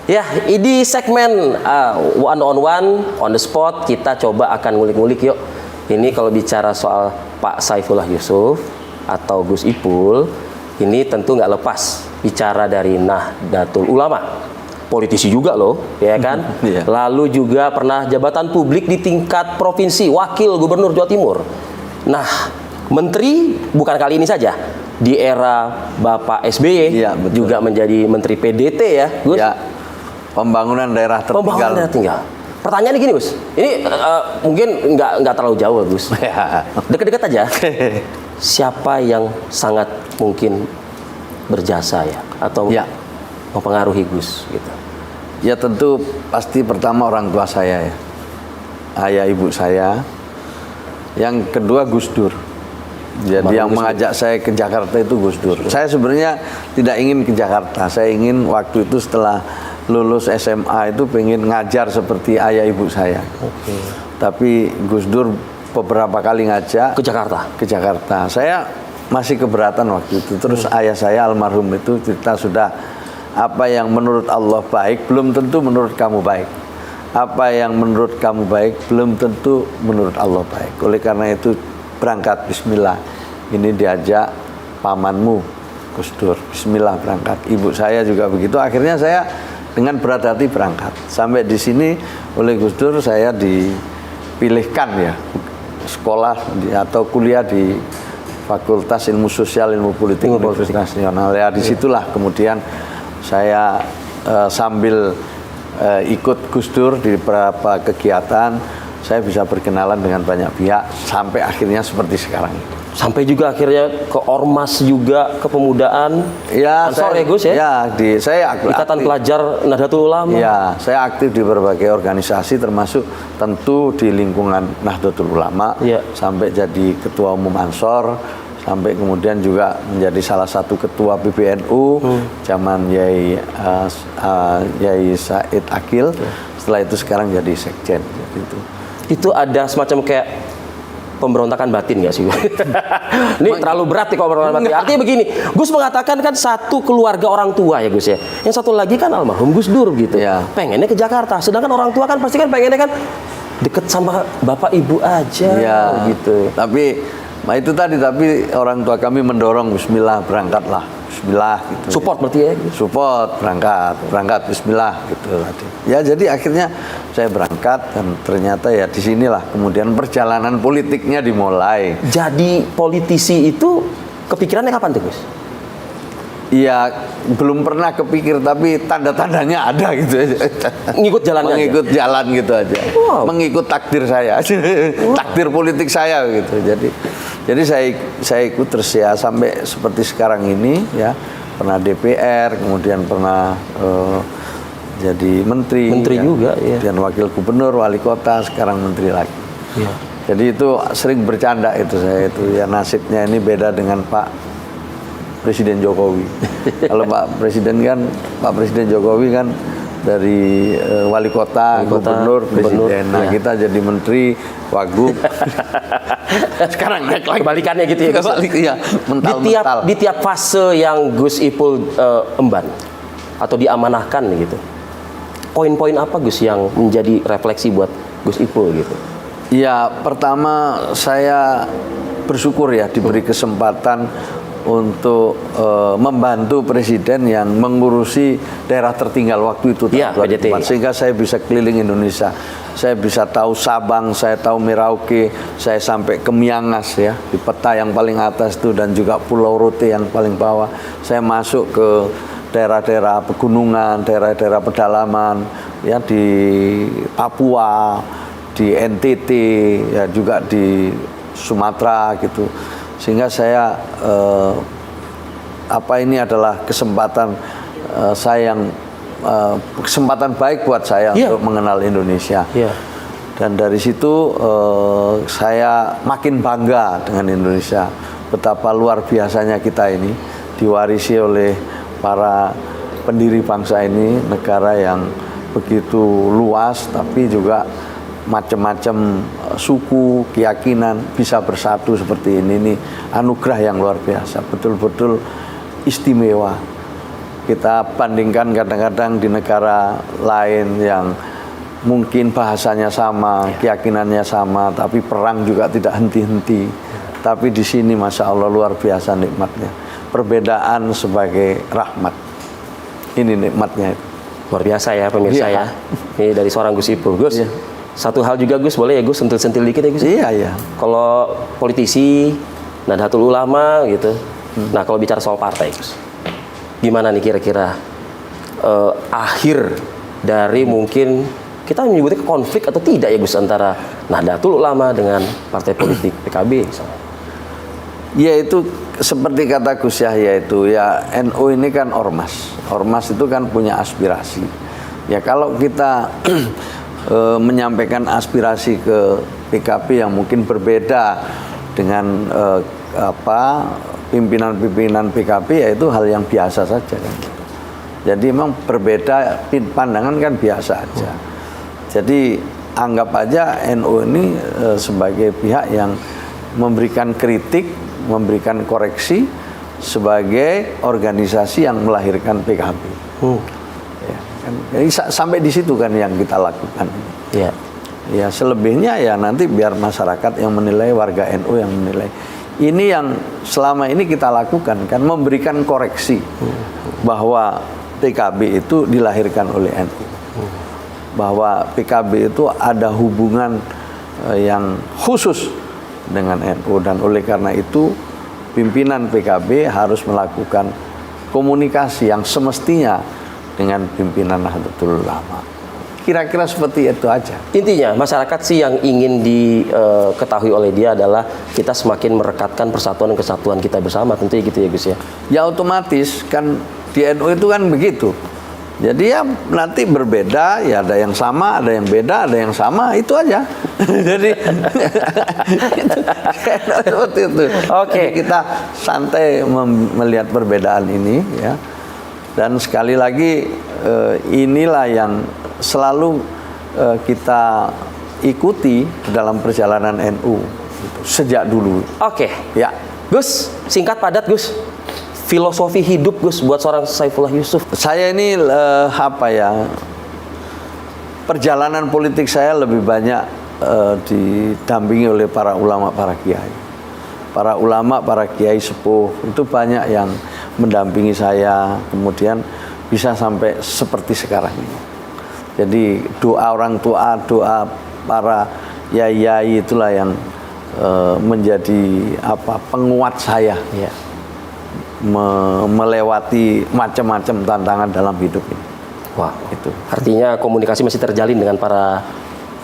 Ya, di segmen one on the spot kita coba akan ngulik-ngulik yuk. Ini kalau bicara soal Pak Saifullah Yusuf atau Gus Ipul, ini tentu nggak lepas bicara dari Nahdlatul Ulama. Politisi juga loh, ya kan? Iya. Lalu juga pernah jabatan publik di tingkat provinsi, wakil gubernur Jawa Timur. Nah, menteri bukan kali ini saja. Di era Bapak SBY Iya, betul. juga menjadi menteri PDT ya, Gus? Ya, pembangunan daerah tertinggal. Pembangunan daerah tinggal. Pertanyaannya gini, Gus. Ini mungkin nggak terlalu jauh, Gus. Ya. Dekat-dekat aja. Siapa yang sangat mungkin berjasa ya, atau Ya. mempengaruhi Gus gitu? Ya tentu pasti pertama orang tua saya ya, ayah ibu saya. Yang kedua Gus Dur. Jadi yang mengajak saya ke Jakarta itu Gus Dur. Saya sebenarnya tidak ingin ke Jakarta. Saya ingin waktu itu setelah lulus SMA itu pengen ngajar seperti ayah ibu saya. Oke. Tapi Gus Dur beberapa kali ngajak Ke Jakarta. ke Jakarta. Saya masih keberatan waktu itu. Terus ayah saya almarhum itu kita sudah, apa yang menurut Allah baik belum tentu menurut kamu baik. Apa yang menurut kamu baik belum tentu menurut Allah baik. Oleh karena itu berangkat bismillah. Ini diajak pamanmu Gus Dur. Bismillah berangkat. Ibu saya juga begitu. Akhirnya saya dengan berat hati berangkat. Sampai di sini oleh Gus Dur saya dipilihkan ya sekolah atau kuliah di Fakultas Ilmu Sosial Ilmu Politik Universitas Nasional. Ya disitulah kemudian saya sambil ikut Gus Dur di beberapa kegiatan, saya bisa berkenalan dengan banyak pihak sampai akhirnya seperti sekarang. Sampai juga akhirnya ke Ormas juga, kepemudaan. Ya, Ansor ya Gus ya? Ya, saya Ikatan Pelajar Nahdlatul Ulama. Ya, saya aktif di berbagai organisasi termasuk tentu di lingkungan Nahdlatul Ulama. Ya. Sampai jadi ketua umum Ansor, sampai kemudian juga menjadi salah satu ketua PBNU zaman Yai Said Akil. Setelah itu sekarang jadi sekjen gitu. Itu ada semacam kayak pemberontakan batin nggak sih? Ini terlalu berat nih kalau pemberontakan batin. Artinya begini, Gus mengatakan kan satu keluarga orang tua ya Gus ya. Yang satu lagi kan almarhum Gus Dur gitu. Ya. Pengennya ke Jakarta. Sedangkan orang tua kan pasti kan pengennya kan deket sama bapak ibu aja Ya, gitu. Tapi itu tadi, tapi orang tua kami mendorong bismillah berangkatlah. Bismillah gitu. Support berarti ya? Support, berangkat bismillah gitu tadi. Ya jadi akhirnya saya berangkat dan ternyata ya disinilah kemudian perjalanan politiknya dimulai. Jadi politisi itu kepikirannya kapan tuh Gus? Iya, belum pernah kepikir tapi tanda-tandanya ada gitu aja. Ngikut jalannya Mengikut jalan gitu aja. Wow. Mengikut takdir saya. Takdir politik saya gitu. Jadi saya ikut terus ya sampai seperti sekarang ini ya. Pernah DPR, kemudian pernah jadi menteri ya. Juga ya. Dan wakil gubernur, wali kota, sekarang menteri lagi. Ya. Jadi itu sering bercanda itu saya itu ya, nasibnya ini beda dengan Pak Presiden Jokowi. Kalau Pak Presiden Jokowi kan dari wali kota, gubernur, presiden. Nah, kita jadi menteri, wagub. Sekarang naik lagi. Kebalikannya gitu ya. Kebalik, ya. Mental. Di tiap fase yang Gus Ipul emban atau diamanahkan gitu. Poin-poin apa Gus yang menjadi refleksi buat Gus Ipul gitu? Ya, pertama saya bersyukur ya diberi kesempatan untuk membantu presiden yang mengurusi daerah tertinggal waktu itu ya, sehingga saya bisa keliling Indonesia. Saya bisa tahu Sabang, saya tahu Merauke, saya sampai ke Miangas ya, di peta yang paling atas itu, dan juga Pulau Rote yang paling bawah. Saya masuk ke daerah-daerah pegunungan, daerah-daerah pedalaman ya, di Papua, di NTT ya, juga di Sumatera gitu. Sehingga saya ini adalah kesempatan saya yang kesempatan baik buat saya untuk mengenal Indonesia. Dan dari situ saya makin bangga dengan Indonesia. Betapa luar biasanya kita ini diwarisi oleh para pendiri bangsa ini, negara yang begitu luas tapi juga macam-macam suku, keyakinan bisa bersatu seperti ini anugerah yang luar biasa, betul-betul istimewa. Kita bandingkan kadang-kadang di negara lain yang mungkin bahasanya sama, keyakinannya sama, tapi perang juga tidak henti-henti. Tapi di sini Masya Allah luar biasa nikmatnya. Perbedaan sebagai rahmat. Ini nikmatnya itu. Luar biasa ya pemirsa Iya. ya. Ini dari seorang Gus Ipul. Gus, Iya. satu hal juga Gus, boleh ya Gus sentil-sentil dikit ya Gus? Iya, iya. Kalau politisi, Nahdlatul Ulama gitu. Nah kalau bicara soal partai Gus, gimana nih kira-kira akhir dari mungkin kita menyebutnya konflik atau tidak ya Gus antara Nahdlatul Ulama dengan partai politik PKB misalnya? Ya itu seperti kata Gus Yahya itu ya, NU ini kan ormas. Ormas itu kan punya aspirasi. Ya kalau kita menyampaikan aspirasi ke PKB yang mungkin berbeda dengan pimpinan-pimpinan PKB, ya itu hal yang biasa saja kan. Jadi memang berbeda pandangan kan biasa aja. Jadi anggap aja NU ini sebagai pihak yang memberikan kritik, memberikan koreksi sebagai organisasi yang melahirkan PKB. Ya, kan, jadi sampai di situ kan yang kita lakukan. Ya. Ya selebihnya ya nanti biar masyarakat yang menilai, warga NU yang menilai. Ini yang selama ini kita lakukan kan, memberikan koreksi bahwa PKB itu dilahirkan oleh NU. Bahwa PKB itu ada hubungan yang khusus dengan NU, dan oleh karena itu pimpinan PKB harus melakukan komunikasi yang semestinya dengan pimpinan Nahdlatul Ulama. Kira-kira seperti itu aja. Intinya masyarakat sih yang ingin diketahui oleh dia adalah kita semakin merekatkan persatuan dan kesatuan kita bersama, tentunya gitu ya Gus ya. Ya otomatis kan di NU itu kan begitu. Jadi ya nanti berbeda, ya ada yang sama, ada yang beda, ada yang sama, itu aja. Jadi seperti itu. Oke. Jadi kita santai melihat perbedaan ini ya. Dan sekali lagi inilah yang selalu kita ikuti dalam perjalanan NU gitu, sejak dulu. Oke. Ya. Gus, singkat padat Gus. Filosofi hidup Gus buat seorang Saifullah Yusuf. Saya ini perjalanan politik saya lebih banyak didampingi oleh para ulama, para kiai. Para ulama, para kiai sepuh itu banyak yang mendampingi saya, kemudian bisa sampai seperti sekarang ini. Jadi doa orang tua, doa para yai itulah yang menjadi penguat saya. Ya. Melewati macam-macam tantangan dalam hidup ini. Wah, itu. Artinya komunikasi masih terjalin dengan para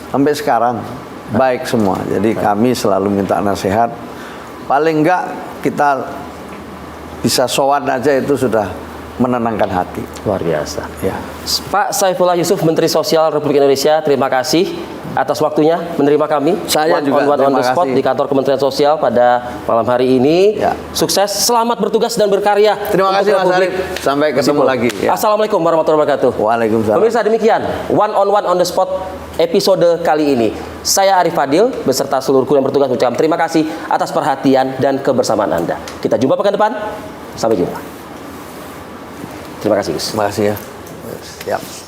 sampai sekarang baik semua. Jadi kami selalu minta nasihat. Paling enggak kita bisa sowan aja itu sudah menenangkan hati. luar biasa. Ya. Pak Saifullah Yusuf, Menteri Sosial Republik Indonesia, terima kasih atas waktunya menerima kami. Saya juga on terima the spot kasih. di kantor Kementerian Sosial pada malam hari ini. Ya. Sukses, selamat bertugas dan berkarya. Terima untuk kasih Mas Republik. Arif. Sampai ketemu lagi. Ya. Assalamualaikum warahmatullahi wabarakatuh. Waalaikumsalam. Pemirsa, demikian on the spot episode kali ini. Saya Arif Fadil beserta seluruh kru yang bertugas mengucapkan terima kasih atas perhatian dan kebersamaan Anda. Kita jumpa pekan depan. Sampai jumpa. Terima kasih, Gus. Terima kasih ya. Siap.